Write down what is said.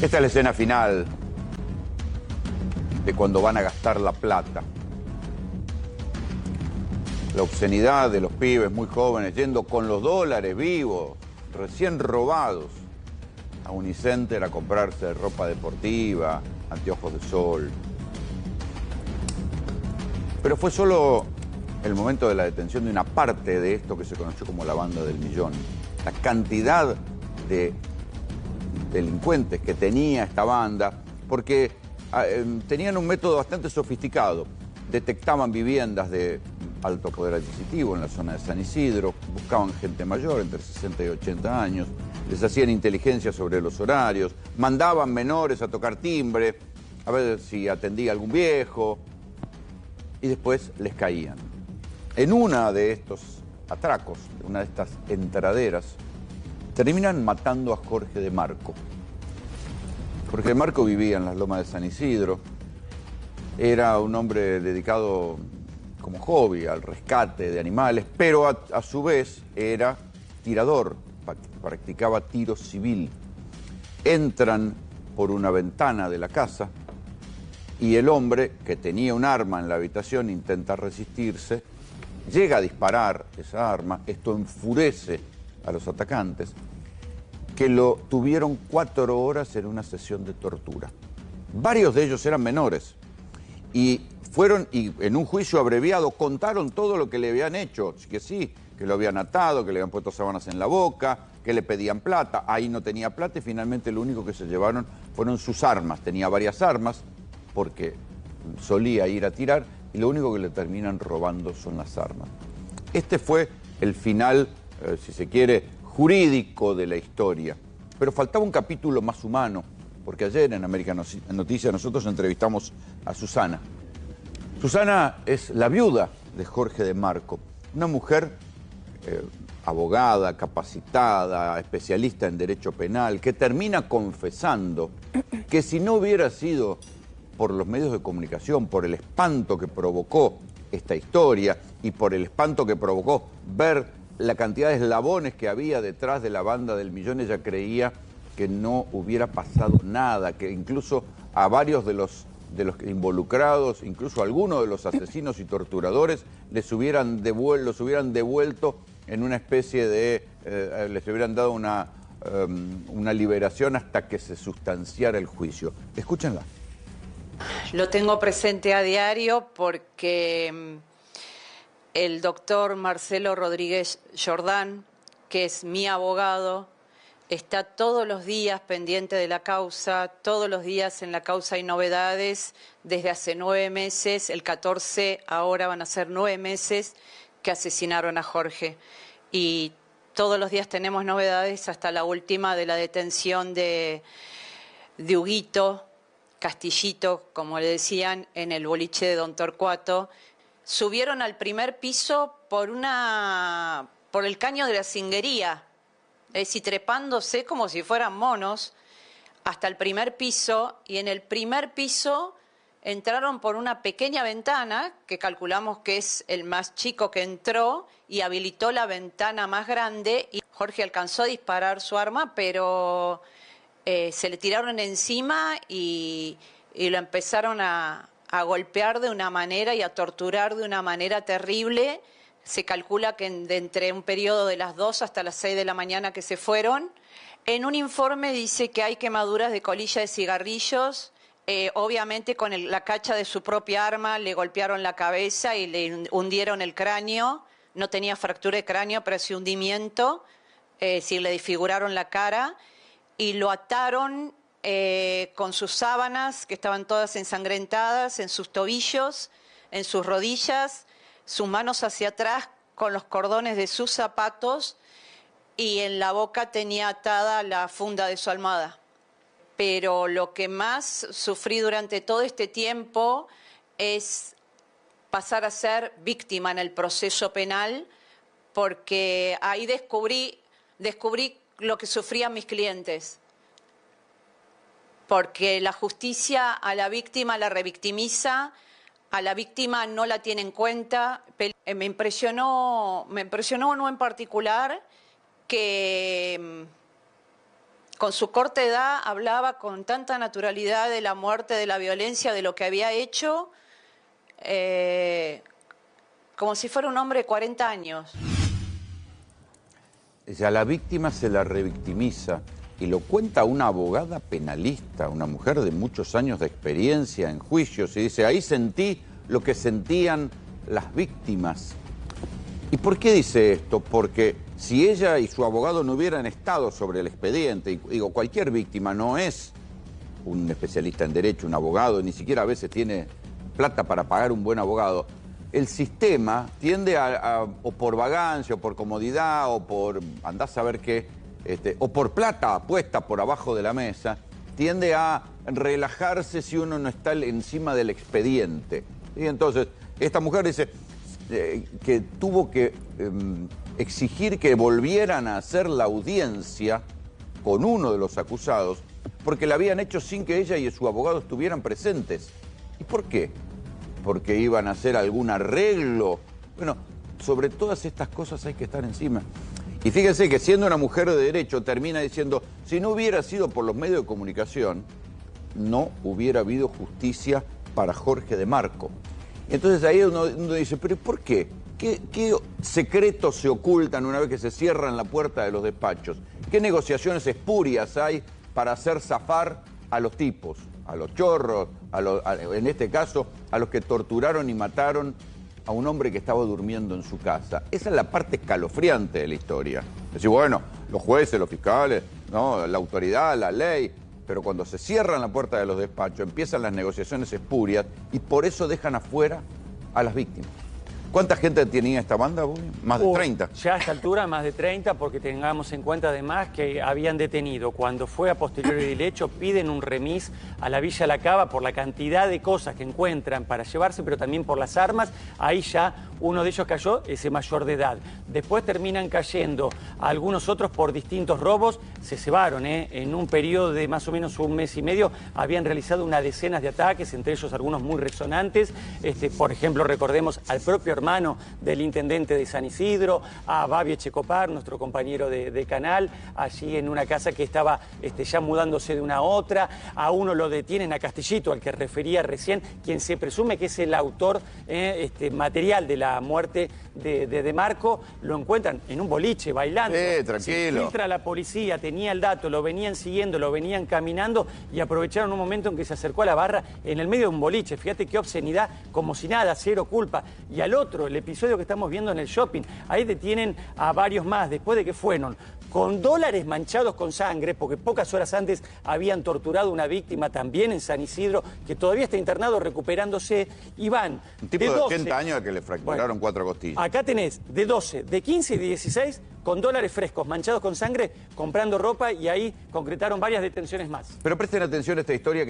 Esta es la escena final de cuando van a gastar la plata. La obscenidad de los pibes muy jóvenes yendo con los dólares vivos, recién robados, a Unicenter a comprarse ropa deportiva, anteojos de sol. Pero fue solo el momento de la detención de una parte de esto que se conoció como la banda del millón. La cantidad de delincuentes que tenía esta banda, porque tenían un método bastante sofisticado. Detectaban viviendas de alto poder adquisitivo en la zona de San Isidro, buscaban gente mayor, entre 60 y 80 años, les hacían inteligencia sobre los horarios, mandaban menores a tocar timbre, a ver si atendía algún viejo, y después les caían. En una de estos atracos, en una de estas entraderas, terminan matando a Jorge de Marco. Jorge de Marco vivía en las lomas de San Isidro, era un hombre dedicado como hobby al rescate de animales, pero a su vez era tirador, practicaba tiro civil. Entran por una ventana de la casa y el hombre, que tenía un arma en la habitación, intenta resistirse, llega a disparar esa arma, esto enfurece a los atacantes, que lo tuvieron 4 horas en una sesión de tortura. Varios de ellos eran menores y en un juicio abreviado contaron todo lo que le habían hecho, que sí, que lo habían atado, que le habían puesto sábanas en la boca, que le pedían plata, ahí no tenía plata y finalmente lo único que se llevaron fueron sus armas. Tenía varias armas porque solía ir a tirar y lo único que le terminan robando son las armas. Este fue el final, si se quiere, jurídico de la historia. Pero faltaba un capítulo más humano, porque ayer en América Noticias nosotros entrevistamos a Susana. Susana es la viuda de Jorge de Marco, una mujer abogada, capacitada, especialista en derecho penal, que termina confesando que si no hubiera sido por los medios de comunicación, por el espanto que provocó esta historia y por el espanto que provocó ver la cantidad de eslabones que había detrás de la banda del millón, ella creía que no hubiera pasado nada, que incluso a varios de los involucrados, incluso a algunos de los asesinos y torturadores, los hubieran devuelto en una especie de... les hubieran dado una liberación hasta que se sustanciara el juicio. Escúchenla. Lo tengo presente a diario porque el doctor Marcelo Rodríguez Jordán, que es mi abogado, está todos los días pendiente de la causa, todos los días en la causa hay novedades, desde hace 9 meses, el 14 ahora van a ser 9 meses que asesinaron a Jorge. Y todos los días tenemos novedades, hasta la última de la detención de Huguito Castillito, como le decían, en el boliche de Don Torcuato. Subieron al primer piso por el caño de la cinguería, es decir, trepándose como si fueran monos hasta el primer piso, y en el primer piso entraron por una pequeña ventana, que calculamos que es el más chico que entró, y habilitó la ventana más grande, y Jorge alcanzó a disparar su arma, pero se le tiraron encima y lo empezaron a golpear de una manera y a torturar de una manera terrible. Se calcula que de entre un periodo de las 2 hasta las 6 de la mañana que se fueron. En un informe dice que hay quemaduras de colilla de cigarrillos. Obviamente con la cacha de su propia arma le golpearon la cabeza y le hundieron el cráneo. No tenía fractura de cráneo, pero sí hundimiento. Sí, le desfiguraron la cara y lo ataron con sus sábanas, que estaban todas ensangrentadas, en sus tobillos, en sus rodillas, sus manos hacia atrás con los cordones de sus zapatos, y en la boca tenía atada la funda de su almohada. Pero lo que más sufrí durante todo este tiempo es pasar a ser víctima en el proceso penal, porque ahí descubrí lo que sufrían mis clientes. Porque la justicia a la víctima la revictimiza, a la víctima no la tiene en cuenta. Me impresionó uno en particular que con su corta edad hablaba con tanta naturalidad de la muerte, de la violencia, de lo que había hecho, como si fuera un hombre de 40 años. A la víctima se la revictimiza y lo cuenta una abogada penalista, una mujer de muchos años de experiencia en juicios, y dice, ahí sentí lo que sentían las víctimas. ¿Y por qué dice esto? Porque si ella y su abogado no hubieran estado sobre el expediente, y digo, cualquier víctima no es un especialista en derecho, un abogado, ni siquiera a veces tiene plata para pagar un buen abogado, el sistema tiende o por vagancia, o por comodidad, o por andás a ver qué, o por plata puesta por abajo de la mesa, tiende a relajarse si uno no está encima del expediente. Y entonces, esta mujer dice que tuvo que exigir que volvieran a hacer la audiencia con uno de los acusados, porque la habían hecho sin que ella y su abogado estuvieran presentes. ¿Y por qué? Porque iban a hacer algún arreglo. Bueno, sobre todas estas cosas hay que estar encima. Y fíjense que siendo una mujer de derecho termina diciendo, si no hubiera sido por los medios de comunicación, no hubiera habido justicia para Jorge de Marco. Entonces ahí uno dice, ¿pero por qué? ¿Qué secretos se ocultan una vez que se cierran la puerta de los despachos? ¿Qué negociaciones espurias hay para hacer zafar a los tipos, a los chorros, en este caso, a los que torturaron y mataron a un hombre que estaba durmiendo en su casa? Esa es la parte escalofriante de la historia. Es decir, bueno, los jueces, los fiscales, ¿no? La autoridad, la ley, pero cuando se cierran la puerta de los despachos empiezan las negociaciones espurias y por eso dejan afuera a las víctimas. ¿Cuánta gente tenía esta banda, Bobby? Más de 30. Ya a esta altura más de 30, porque tengamos en cuenta además que habían detenido. Cuando fue a posteriori del hecho, piden un remis a la Villa La Cava por la cantidad de cosas que encuentran para llevarse, pero también por las armas. Ahí ya uno de ellos cayó, ese mayor de edad. Después terminan cayendo algunos otros por distintos robos. Se cebaron, en un periodo de más o menos un mes y medio, habían realizado unas decenas de ataques, entre ellos algunos muy resonantes. Por ejemplo, recordemos al propio hermano del intendente de San Isidro, a Babi Echecopar, nuestro compañero de Canal, allí en una casa que estaba ya mudándose de una a otra. A uno lo detienen, a Castillito, al que refería recién, quien se presume que es el autor material de la muerte de Marco. Lo encuentran en un boliche, bailando. Tranquilo. Se filtra la policía, tenía el dato, lo venían siguiendo, lo venían caminando y aprovecharon un momento en que se acercó a la barra en el medio de un boliche. Fíjate qué obscenidad, como si nada, cero culpa. Y al otro, el episodio que estamos viendo en el shopping, ahí detienen a varios más, después de que fueron con dólares manchados con sangre, porque pocas horas antes habían torturado a una víctima también en San Isidro, que todavía está internado recuperándose, y van un tipo de 80 años a que le fracturaron 4 costillas. Acá tenés de 12, de 15 y de 16 con dólares frescos, manchados con sangre, comprando ropa, y ahí concretaron varias detenciones más. Pero presten atención a esta historia que